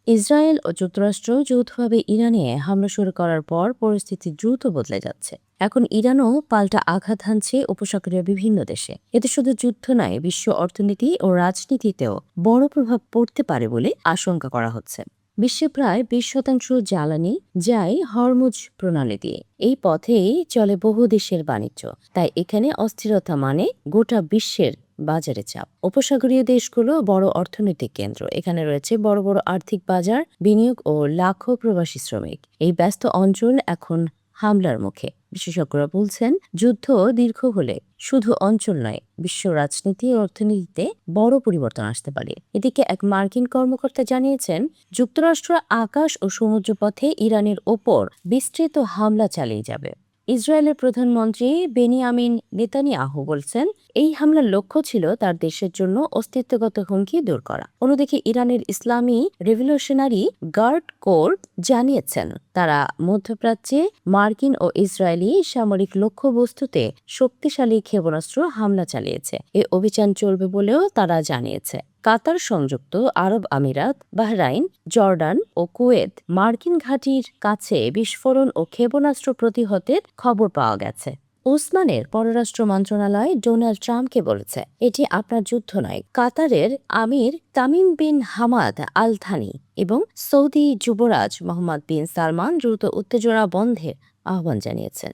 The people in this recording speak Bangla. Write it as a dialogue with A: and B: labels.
A: ইসরায়েল ও যুক্তরাষ্ট্র যৌথভাবে ইরানে হামলা শুরু করার পর পরিস্থিতি দ্রুত বদলে যাচ্ছে। এখন ইরানও পাল্টা আঘাত হানছে উপসাগরীয় বিভিন্ন দেশে। এতে শুধু যুদ্ধ নয়, বিশ্ব অর্থনীতি ও রাজনীতিতেও বড় প্রভাব পড়তে পারে বলে আশঙ্কা করা হচ্ছে। বিশ্বে প্রায় 20% জ্বালানি যায় হরমুজ প্রণালী দিয়ে। এই পথেই চলে বহু দেশের বাণিজ্য। তাই এখানে অস্থিরতা মানে গোটা বিশ্বের বাজারে চাপ। উপসাগরীয় দেশগুলো বড় অর্থনৈতিক কেন্দ্র। এখানে রয়েছে বড় বড় আর্থিক বাজার, বিনিয়োগ ও লাখো প্রবাসী শ্রমিক। এই ব্যস্ত অঞ্চল এখন হামলার মুখে। বিশেষজ্ঞরা বলছেন, যুদ্ধ দীর্ঘ হলে শুধু অঞ্চল নয়, বিশ্ব রাজনীতি ও অর্থনীতিতে বড় পরিবর্তন আসতে পারে। এদিকে এক মার্কিন কর্মকর্তা জানিয়েছেন, যুক্তরাষ্ট্র আকাশ ও সমুদ্রপথে ইরানের ওপর বিস্তৃত হামলা চালিয়ে যাবে। ইসরায়েলের প্রধানমন্ত্রী বেনিয়ামিন নেতানিয়াহু বলছেন, এই হামলার লক্ষ্য ছিল তার দেশের জন্য অস্তিত্বগত হুমকি দূর করা। অন্যদিকে ইরানের ইসলামী রেভলিউশনারি গার্ড কোর জানিয়েছেন, তারা মধ্যপ্রাচ্যে মার্কিন ও ইসরায়েলি সামরিক লক্ষ্যবস্তুতে শক্তিশালী ক্ষেপণাস্ত্র হামলা চালিয়েছে। এই অভিযান চলবে বলেও তারা জানিয়েছে। কাতার, সংযুক্ত আরব আমিরাত, বাহরাইন, জর্ডান ও কুয়েত মার্কিন ঘাঁটির কাছে বিস্ফোরণ ও ক্ষেপণাস্ত্র প্রতিহতের খবর পাওয়া গেছে। ওসমানের পররাষ্ট্র মন্ত্রণালয় ডোনাল্ড ট্রাম্পকে বলেছে, এটি আপনার যুদ্ধ নয়। কাতারের আমির Tamim bin Hamad Al Thani এবং সৌদি যুবরাজ মোহাম্মদ বিন সালমান দ্রুত উত্তেজনা বন্ধের আহ্বান জানিয়েছেন।